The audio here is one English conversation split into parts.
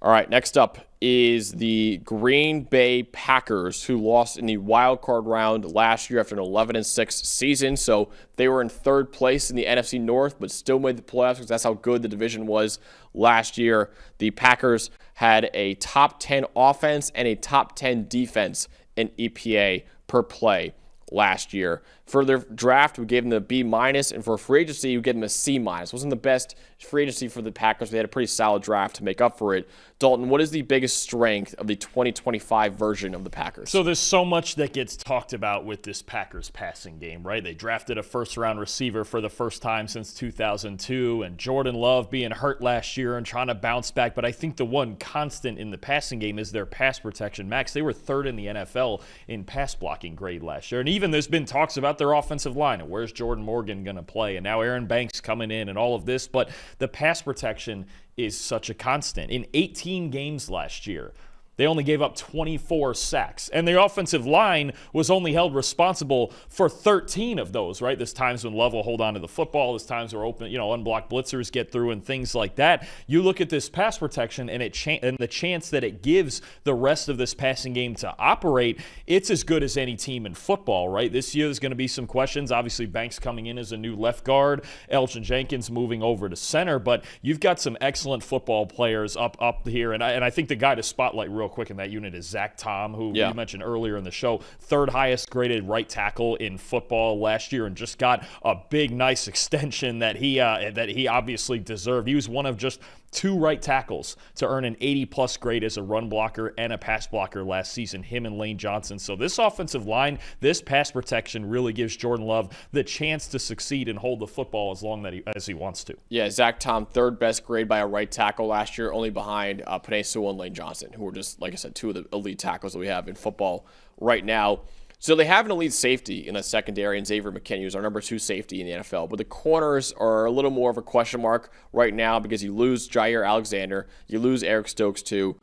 All right, next up is the Green Bay Packers, who lost in the wild card round last year after an 11-6 season. So they were in third place in the NFC North, but still made the playoffs because that's how good the division was last year. The Packers had a top 10 offense and a top 10 defense in EPA per play last year. For their draft, we gave them a B-, and for free agency, we gave them a C-. Wasn't the best free agency for the Packers. They had a pretty solid draft to make up for it. Dalton, what is the biggest strength of the 2025 version of the Packers? So there's so much that gets talked about with this Packers passing game, right? They drafted a first-round receiver for the first time since 2002, and Jordan Love being hurt last year and trying to bounce back. But I think the one constant in the passing game is their pass protection. Max, they were third in the NFL in pass blocking grade last year. And even there's been talks about their offensive line and where's Jordan Morgan going to play, and now Aaron Banks coming in and all of this. But the pass protection is such a constant. In 18 games last year, they only gave up 24 sacks. And the offensive line was only held responsible for 13 of those, right? There's times when Love will hold on to the football. There's times where unblocked blitzers get through and things like that. You look at this pass protection and the chance that it gives the rest of this passing game to operate, it's as good as any team in football, right? This year there's going to be some questions. Obviously, Banks coming in as a new left guard, Elgin Jenkins moving over to center, but you've got some excellent football players up here. And I think the guy to spotlight real quick in that unit is Zach Tom, who you mentioned earlier in the show, third highest graded right tackle in football last year, and just got a big, nice extension that he obviously deserved. He was one of just 2 right tackles to earn an 80-plus grade as a run blocker and a pass blocker last season, him and Lane Johnson. So this offensive line, this pass protection really gives Jordan Love the chance to succeed and hold the football as long as he wants to. Yeah, Zach Tom, third best grade by a right tackle last year, only behind Penei Sewell and Lane Johnson, who are just, like I said, 2 of the elite tackles that we have in football right now. So they have an elite safety in the secondary, and Xavier McKinney, who's our number 2 safety in the NFL. But the corners are a little more of a question mark right now because you lose Jair Alexander, you lose Eric Stokes too.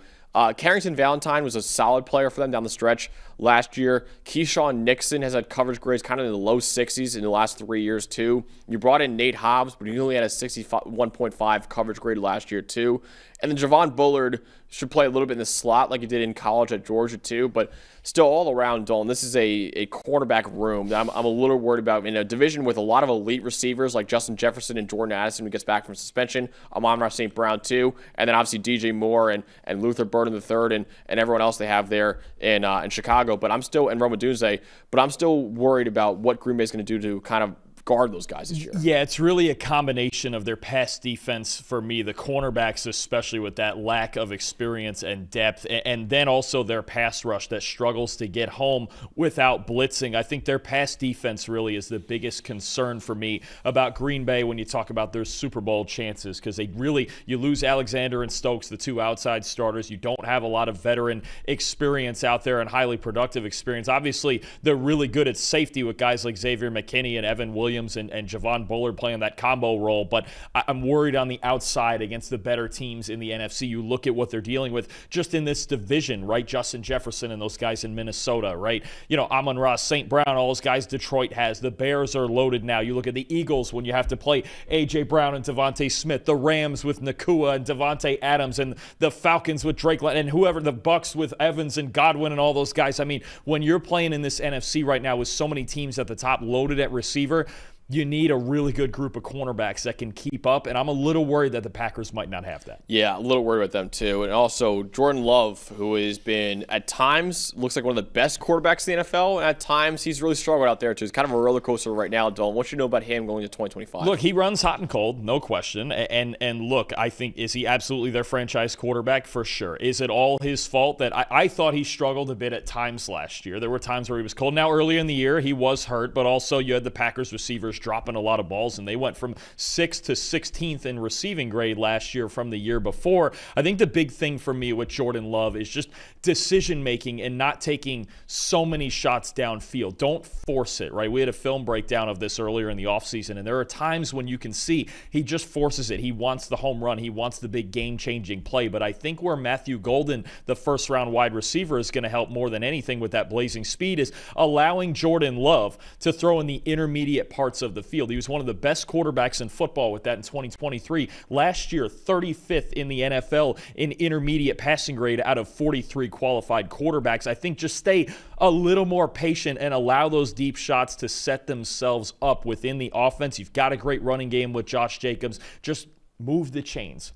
Carrington Valentine was a solid player for them down the stretch last year. Keyshawn Nixon has had coverage grades kind of in the low 60s in the last 3 years too. You brought in Nate Hobbs, but he only had a 61.5 coverage grade last year too. And then Javon Bullard should play a little bit in the slot like he did in college at Georgia too, but still all around, Dalton, this is a cornerback room that I'm a little worried about. In a division with a lot of elite receivers like Justin Jefferson and Jordan Addison who gets back from suspension, Amon-Ra St. Brown too, and then obviously DJ Moore and Luther Burden III and everyone else they have there in Chicago, and Roma Dunze, but I'm still worried about what Green Bay is going to do to kind of guard those guys this year. Yeah, it's really a combination of their pass defense for me, the cornerbacks especially with that lack of experience and depth, and then also their pass rush that struggles to get home without blitzing. I think their pass defense really is the biggest concern for me about Green Bay when you talk about their Super Bowl chances, because you lose Alexander and Stokes, the 2 outside starters. You don't have a lot of veteran experience out there and highly productive experience. Obviously, they're really good at safety with guys like Xavier McKinney and Evan Williams and Javon Bullard playing that combo role, but I'm worried on the outside against the better teams in the NFC. You look at what they're dealing with just in this division, right? Justin Jefferson and those guys in Minnesota, right? Amon-Ra St. Brown, all those guys Detroit has. The Bears are loaded now. You look at the Eagles when you have to play A.J. Brown and Devontae Smith, the Rams with Nakua and Devontae Adams, and the Falcons with Drake and whoever, the Bucks with Evans and Godwin and all those guys. I mean, when you're playing in this NFC right now with so many teams at the top loaded at receiver, you need a really good group of cornerbacks that can keep up, and I'm a little worried that the Packers might not have that. Yeah, a little worried about them too. And also Jordan Love, who has been at times looks like one of the best quarterbacks in the NFL, and at times he's really struggled out there too. It's kind of a roller coaster right now, Dalton. What you know about him going into 2025? Look, he runs hot and cold, no question. And look, I think, is he absolutely their franchise quarterback? For sure. Is it all his fault that I thought he struggled a bit at times last year? There were times where he was cold. Now, earlier in the year, he was hurt, but also you had the Packers receivers dropping a lot of balls, and they went from 6th to 16th in receiving grade last year from the year before. I think the big thing for me with Jordan Love is just decision-making and not taking so many shots downfield. Don't force it, right? We had a film breakdown of this earlier in the offseason, and there are times when you can see he just forces it. He wants the home run. He wants the big game-changing play, but I think where Matthew Golden, the first-round wide receiver, is going to help more than anything with that blazing speed is allowing Jordan Love to throw in the intermediate parts of of the field. He was one of the best quarterbacks in football with that in 2023. Last year, 35th in the NFL in intermediate passing grade out of 43 qualified quarterbacks. I think just stay a little more patient and allow those deep shots to set themselves up within the offense. You've got a great running game with Josh Jacobs. Just move the chains,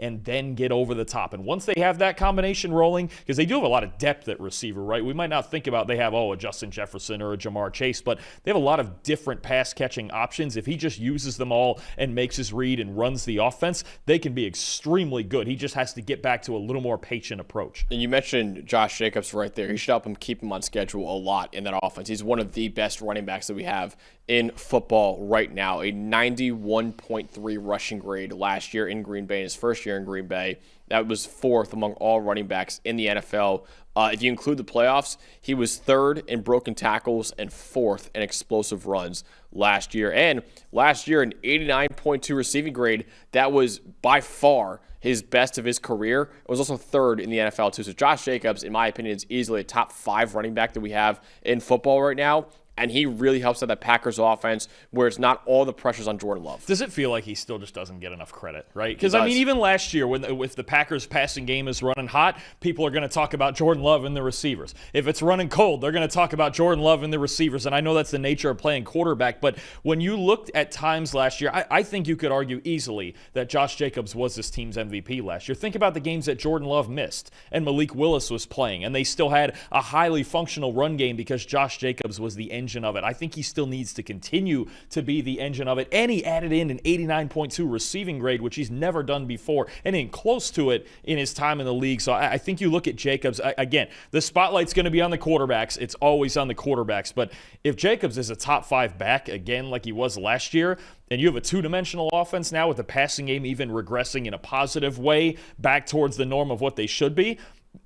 and then get over the top. And once they have that combination rolling, because they do have a lot of depth at receiver, right? We might not think about they have, a Justin Jefferson or a Jamar Chase, but they have a lot of different pass-catching options. If he just uses them all and makes his read and runs the offense, they can be extremely good. He just has to get back to a little more patient approach. And you mentioned Josh Jacobs right there. He should help him keep him on schedule a lot in that offense. He's one of the best running backs that we have in football right now. A 91.3 rushing grade last year in Green Bay, in his first year in Green Bay. That was fourth among all running backs in the NFL. If you include the playoffs, he was third in broken tackles and fourth in explosive runs last year. And last year, an 89.2 receiving grade, that was by far his best of his career. It was also third in the NFL too. So Josh Jacobs, in my opinion, is easily a top 5 running back that we have in football right now. And he really helps out that Packers offense where it's not all the pressures on Jordan Love. Does it feel like he still just doesn't get enough credit, right? Because, I mean, even last year, if the Packers passing game is running hot, people are going to talk about Jordan Love and the receivers. If it's running cold, they're going to talk about Jordan Love and the receivers. And I know that's the nature of playing quarterback. But when you looked at times last year, I think you could argue easily that Josh Jacobs was this team's MVP last year. Think about the games that Jordan Love missed and Malik Willis was playing. And they still had a highly functional run game because Josh Jacobs was the engine of it. I think he still needs to continue to be the engine of it. And he added in an 89.2 receiving grade, which he's never done before, and in close to it in his time in the league. So I think you look at Jacobs, again, the spotlight's going to be on the quarterbacks. It's always on the quarterbacks. But if Jacobs is a top 5 back, again, like he was last year, and you have a two-dimensional offense now with the passing game even regressing in a positive way back towards the norm of what they should be,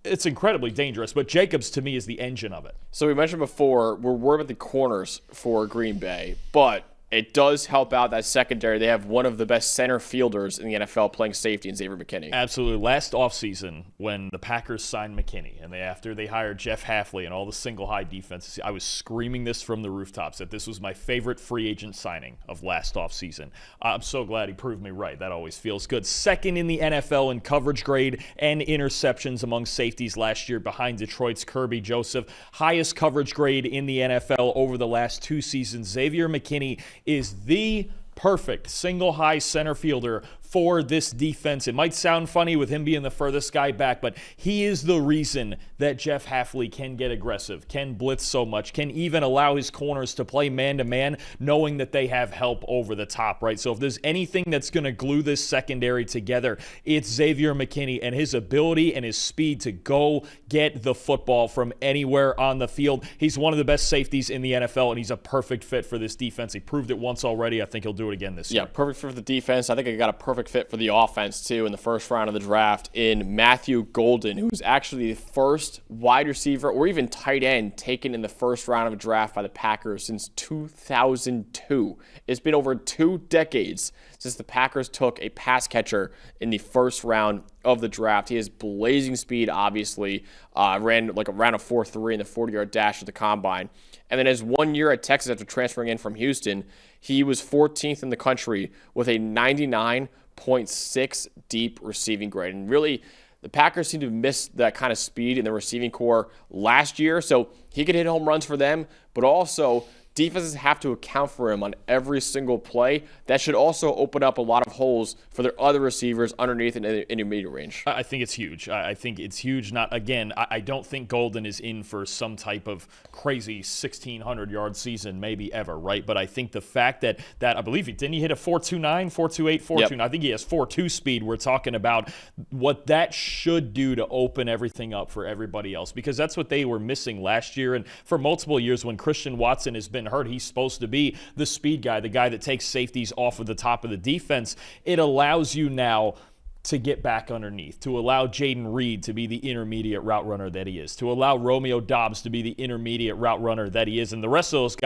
it's incredibly dangerous, but Jacobs, to me, is the engine of it. So we mentioned before, we're worried about the corners for Green Bay, but it does help out that secondary. They have one of the best center fielders in the NFL playing safety in Xavier McKinney. Absolutely. Last offseason, when the Packers signed McKinney, and after they hired Jeff Hafley and all the single high defenses, I was screaming this from the rooftops that this was my favorite free agent signing of last offseason. I'm so glad he proved me right. That always feels good. Second in the NFL in coverage grade and interceptions among safeties last year behind Detroit's Kirby Joseph. Highest coverage grade in the NFL over the last 2 seasons. Xavier McKinney is the perfect single high center fielder for this defense. It might sound funny with him being the furthest guy back, but he is the reason that Jeff Hafley can get aggressive, can blitz so much, can even allow his corners to play man-to-man, knowing that they have help over the top, right? So if there's anything that's going to glue this secondary together, it's Xavier McKinney and his ability and his speed to go get the football from anywhere on the field. He's one of the best safeties in the NFL, and he's a perfect fit for this defense. He proved it once already. I think he'll do it again this year. Yeah, perfect fit for the defense. I think I got a perfect fit for the offense, too, in the first round of the draft in Matthew Golden, who's actually the first wide receiver or even tight end taken in the first round of a draft by the Packers since 2002. It's been over 2 decades since the Packers took a pass catcher in the first round of the draft. He has blazing speed, obviously. Ran like around a 4.3 in the 40-yard dash at the combine. And then his 1 year at Texas after transferring in from Houston, he was 14th in the country with a 99.6 deep receiving grade. And really, the Packers seem to have missed that kind of speed in the receiving core last year. So he could hit home runs for them, but also defenses have to account for him on every single play. That should also open up a lot of holes for their other receivers underneath in the intermediate range. I think it's huge. I think it's huge. I don't think Golden is in for some type of crazy 1,600-yard season, maybe ever, right? But I think the fact that I believe didn't he hit a 4.29, 4.28, 4.29? Yep. I think he has 4.2 speed. We're talking about what that should do to open everything up for everybody else, because that's what they were missing last year and for multiple years when Christian Watson has been hurt. He's supposed to be the speed guy, the guy that takes safeties off of the top of the defense. It allows you now to get back underneath, to allow Jaden Reed to be the intermediate route runner that he is, to allow Romeo Doubs to be the intermediate route runner that he is. And the rest of those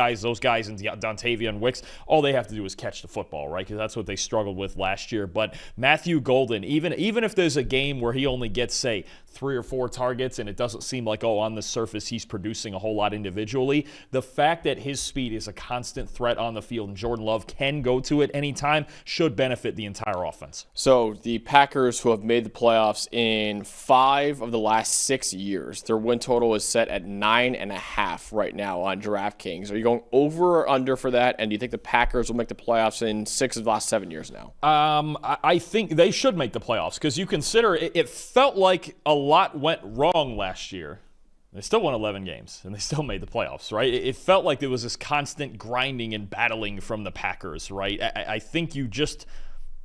guys in Dontavian Wicks, all they have to do is catch the football, right? Because that's what they struggled with last year. But Matthew Golden, even if there's a game where he only gets, say, 3 or 4 targets and it doesn't seem like, on the surface he's producing a whole lot individually, the fact that his speed is a constant threat on the field and Jordan Love can go to it anytime should benefit the entire offense. So the Packers, who have made the playoffs in 5 of the last 6 years, their win total is set at 9.5 right now on DraftKings. Are you going over or under for that? And do you think the Packers will make the playoffs in 6 of the last 7 years now? I think they should make the playoffs because you consider it felt like a lot went wrong last year. They still won 11 games, and they still made the playoffs, right? It felt like there was this constant grinding and battling from the Packers, right? I think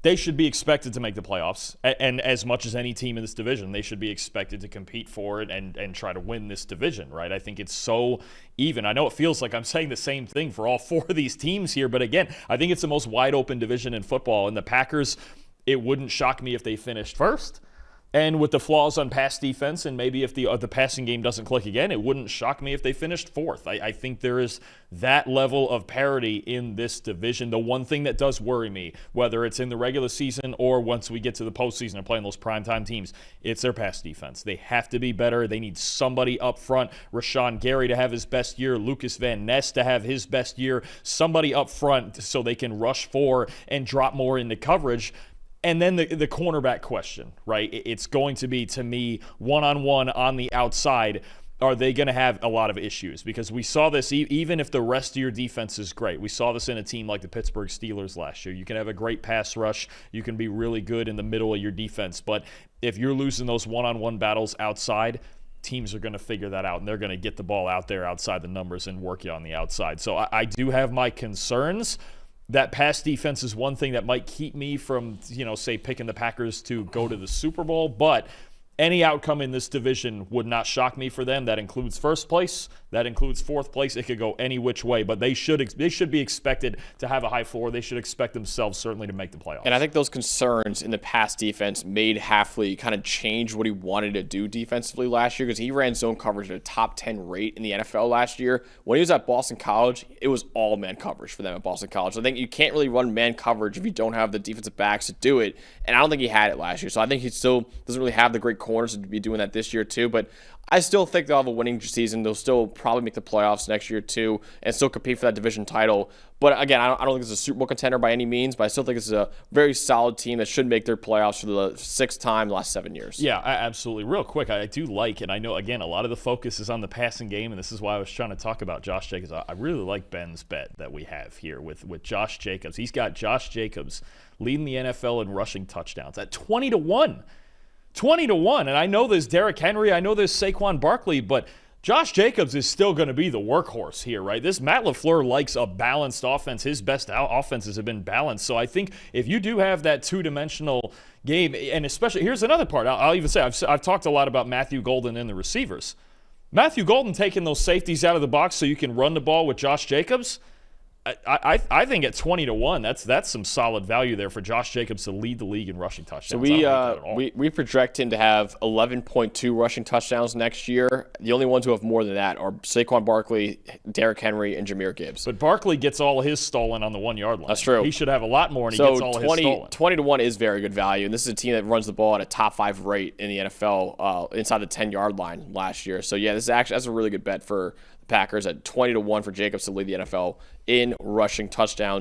they should be expected to make the playoffs, and as much as any team in this division, they should be expected to compete for it and try to win this division, right? I think it's so even. I know it feels like I'm saying the same thing for all 4 of these teams here, but again, I think it's the most wide-open division in football, and the Packers, it wouldn't shock me if they finished first. And with the flaws on pass defense, and maybe if the passing game doesn't click again, it wouldn't shock me if they finished 4th. I think there is that level of parity in this division. The one thing that does worry me, whether it's in the regular season or once we get to the postseason and playing those primetime teams, it's their pass defense. They have to be better. They need somebody up front, Rashawn Gary to have his best year, Lucas Van Ness to have his best year, somebody up front so they can rush 4 and drop more into coverage. And then the cornerback question, right? It's going to be, to me, one-on-one on the outside. Are they going to have a lot of issues? Because we saw this, even if the rest of your defense is great. We saw this in a team like the Pittsburgh Steelers last year. You can have a great pass rush. You can be really good in the middle of your defense. But if you're losing those one-on-one battles outside, teams are going to figure that out, and they're going to get the ball out there outside the numbers and work you on the outside. So I do have my concerns. That pass defense is one thing that might keep me from, say, picking the Packers to go to the Super Bowl. But any outcome in this division would not shock me for them. That includes first place. That includes 4th place. It could go any which way. But they should be expected to have a high floor. They should expect themselves certainly to make the playoffs. And I think those concerns in the pass defense made Hafley kind of change what he wanted to do defensively last year, because he ran zone coverage at a top 10 rate in the NFL last year. When he was at Boston College, it was all man coverage for them at Boston College. So I think you can't really run man coverage if you don't have the defensive backs to do it. And I don't think he had it last year. So I think he still doesn't really have the great corners to be doing that this year too. But I still think they'll have a winning season. They'll still probably make the playoffs next year too and still compete for that division title. But again, I don't think it's a Super Bowl contender by any means, but I still think it's a very solid team that should make their playoffs for the 6th time in the last 7 years. Yeah, absolutely. Real quick, I do like, and I know, again, a lot of the focus is on the passing game, and this is why I was trying to talk about Josh Jacobs. I really like Ben's bet that we have here with Josh Jacobs. He's got Josh Jacobs leading the NFL in rushing touchdowns at 20-1. 20-1. And I know there's Derrick Henry, I know there's Saquon Barkley, but Josh Jacobs is still going to be the workhorse here, right? This Matt LaFleur likes a balanced offense. His best offenses have been balanced. So I think if you do have that two-dimensional game, and especially, here's another part. I'll even say, I've talked a lot about Matthew Golden and the receivers. Matthew Golden taking those safeties out of the box so you can run the ball with Josh Jacobs, I think at 20-1, that's some solid value there for Josh Jacobs to lead the league in rushing touchdowns. So we project him to have 11.2 rushing touchdowns next year. The only ones who have more than that are Saquon Barkley, Derrick Henry, and Jahmyr Gibbs. But Barkley gets all his stolen on the 1-yard line. That's true. He should have a lot more, and he gets all his stolen. 20-1 is very good value, and this is a team that runs the ball at a top 5 rate in the NFL inside the 10-yard line last year. So yeah, that's a really good bet for the Packers at 20-1 for Jacobs to lead the NFL in rushing touchdowns.